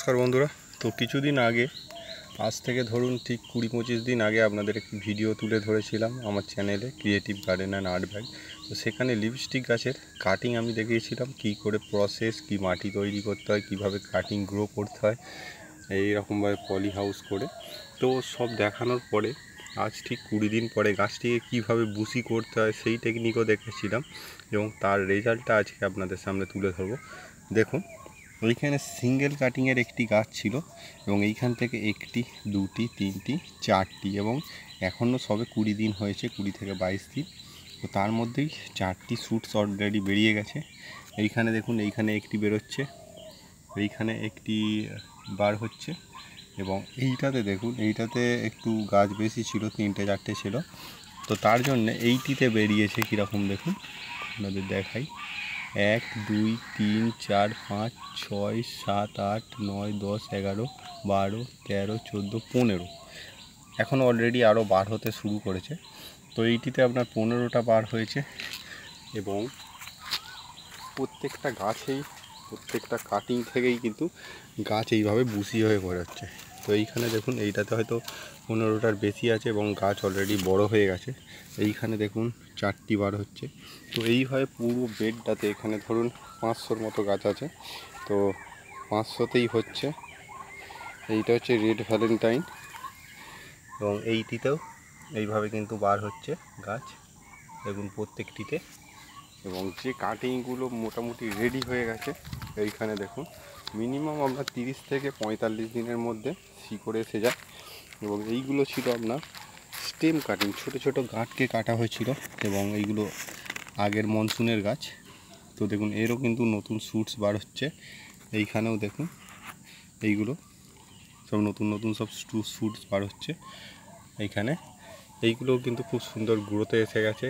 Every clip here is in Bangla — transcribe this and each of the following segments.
নমস্কার বন্ধুরা। তো কিছুদিন আগে, আজ থেকে ধরুন ঠিক 20-25 দিন আগে আপনাদের একটি ভিডিও তুলে ধরেছিলাম আমার চ্যানেলে creative garden and art bag. তো সেখানে লিপস্টিক গাছের কাটিং আমি দেখিয়েছিলাম, কী করে প্রসেস, কী মাটি তৈরি করতে হয়, কীভাবে কাটিং গ্রো করতে হয় এইরকমভাবে পলি হাউস করে। তো সব দেখানোর পরে আজ ঠিক 20 দিন পরে গাছটিকে কীভাবে বুশি করতে হয় সেই টেকনিকও দেখেছিলাম, এবং তার রেজাল্টটা আজকে আপনাদের সামনে তুলে ধরবো। দেখুন, ওইখানে সিঙ্গেল কাটিংয়ের একটি গাছ ছিল, এবং এইখান থেকে একটি, দুটি, তিনটি, চারটি, এবং এখনও সবে 20 দিন হয়েছে, 20 থেকে 22 দিন। তো তার মধ্যেই 4টি শ্যুটস অলরেডি বেরিয়ে গেছে। এইখানে দেখুন, এইখানে একটি বেরোচ্ছে, এইখানে একটি বার হচ্ছে, এবং এইটাতে দেখুন, এইটাতে একটু গাছ বেশি ছিল, 3-4টে ছিল। তো তার জন্য এইটিতে বেরিয়েছে কীরকম দেখুন, আপনাদের দেখাই। 1, 2, 3, 4, 5, 6, 7, 8, 9, 10, 11, 12, 13, 14, 15। এখন অলরেডি আরও বার হতে শুরু করেছে। তো এইটিতে আপনার 15টা বার হয়েছে, এবং প্রত্যেকটা গাছেই, প্রত্যেকটা কাটিং থেকেই কিন্তু গাছ এইভাবে বুশি হয়ে বেরোচ্ছে। তো এইখানে দেখুন, এইটাতে হয়তো 15টার বেশি আছে, এবং গাছ অলরেডি বড় হয়ে গেছে। এইখানে দেখুন 4টি বার হচ্ছে। তো এইভাবে পুরো বেডটাতে, এখানে ধরুন 500-র মতো গাছ আছে, তো 500তেই হচ্ছে। এইটা হচ্ছে রেড ভ্যালেন্টাইন, এবং এইটিতেও এইভাবে কিন্তু বার হচ্ছে গাছ, দেখুন প্রত্যেকটিতে। এবং যে কাটিংগুলো মোটামুটি রেডি হয়ে গেছে, এইখানে দেখুন মিনিমাম আপনার 30 থেকে 45 দিনের মধ্যে শিকড়ে এসে যায়। এবং এইগুলো ছিল আপনার স্টেম কাটিং, ছোট ছোট গাঁটকে কাটা হয়েছিল, এবং এইগুলো আগের মনসুনের গাছ। তো দেখুন, এরও কিন্তু নতুন শ্যুটস বার হচ্ছে। এইখানেও দেখুন, এইগুলো সব নতুন নতুন সব শ্যুটস বার হচ্ছে এইখানে। এইগুলোও কিন্তু খুব সুন্দর গ্রোথে এসে গেছে।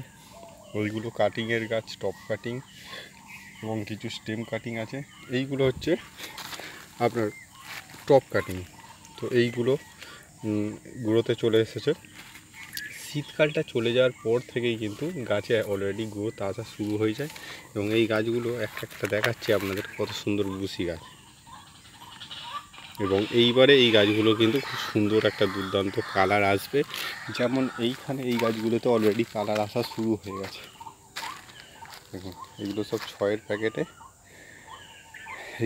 ওইগুলো কাটিংয়ের গাছ, টপ কাটিং, এবং কিছু স্টেম কাটিং আছে। এইগুলো হচ্ছে আপনার টপ কাটিং। তো এইগুলো গ্রোথে চলে এসেছে। শীতকালটা চলে যাওয়ার পর থেকেই কিন্তু গাছে অলরেডি গ্রোথ আসা শুরু হয়ে যায়, এবং এই গাছগুলো একটা দেখাচ্ছি আপনাদের কত সুন্দর বুশি গাছ। এবং এইবারে এই গাছগুলো কিন্তু খুব সুন্দর একটা দুর্দান্ত কালার আসবে। যেমন এইখানে এই গাছগুলোতে অলরেডি কালার আসা শুরু হয়ে গেছে। দেখুন, এগুলো সব 6-এর প্যাকেটে।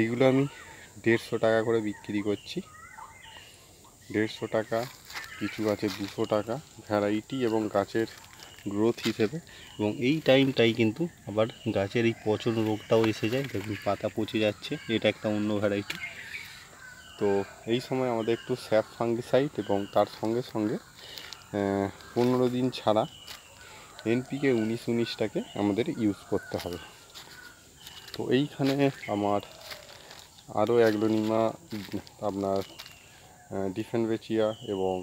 এইগুলো আমি 150 টাকা করে বিক্রি করছি। 150 টাকা, কিছু আছে 200 টাকা, ভ্যারাইটি এবং গাছের গ্রোথ হিসেবে। এবং এই টাইমটাই কিন্তু আবার গাছের এই পচন রোগটাও এসে যায়। দেখুন, পাতা পচে যাচ্ছে, এটা একটা অন্য ভ্যারাইটি। তো এই সময় আমাদের একটু স্যাপ ফাঙ্গিসাইড, এবং তার সঙ্গে সঙ্গে 15 দিন ছাড়া NPK 19-19টাকে আমাদের ইউজ করতে হবে। তো এইখানে আমার আরও অ্যাগ্লোনিমা, আপনার ডিফেনভেচিয়া, এবং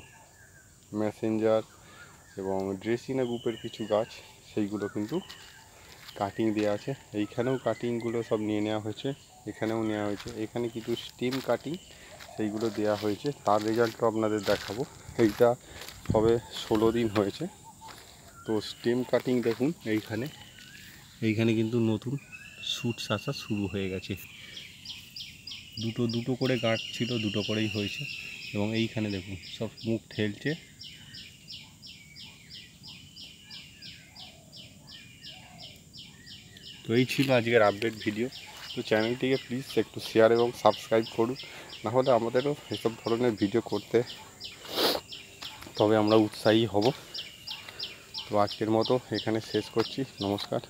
মেসেঞ্জার, এবং ড্রেসিনা গ্রুপের কিছু গাছ, সেইগুলো কিন্তু কাটিং দেওয়া আছে। এইখানেও কাটিংগুলো সব নিয়ে নেওয়া হয়েছে, এখানেও নেওয়া হয়েছে। এখানে কিছু স্টেম কাটিং, সেইগুলো দেওয়া হয়েছে, তার রেজাল্টও আপনাদের দেখাবো। এইটা সবে 16 দিন হয়েছে। তো স্টেম কাটিং দেখুন, এইখানে কিন্তু নতুন শ্যুটস আসা শুরু হয়ে গেছে। দুটো করে গাঁট ছিল, দুটো করেই হয়েছে। এবং এইখানে দেখুন সব মুখ ঠেলছে। তো এই ছিল আজকের আপডেট ভিডিও। তো চ্যানেলটিকে প্লিজ একটু শেয়ার এবং সাবস্ক্রাইব করুন, নাহলে আমাদেরও এসব ধরনের ভিডিও করতে তবে আমরা উৎসাহী হব। তো আজকের মতো এখানে শেষ করছি। নমস্কার।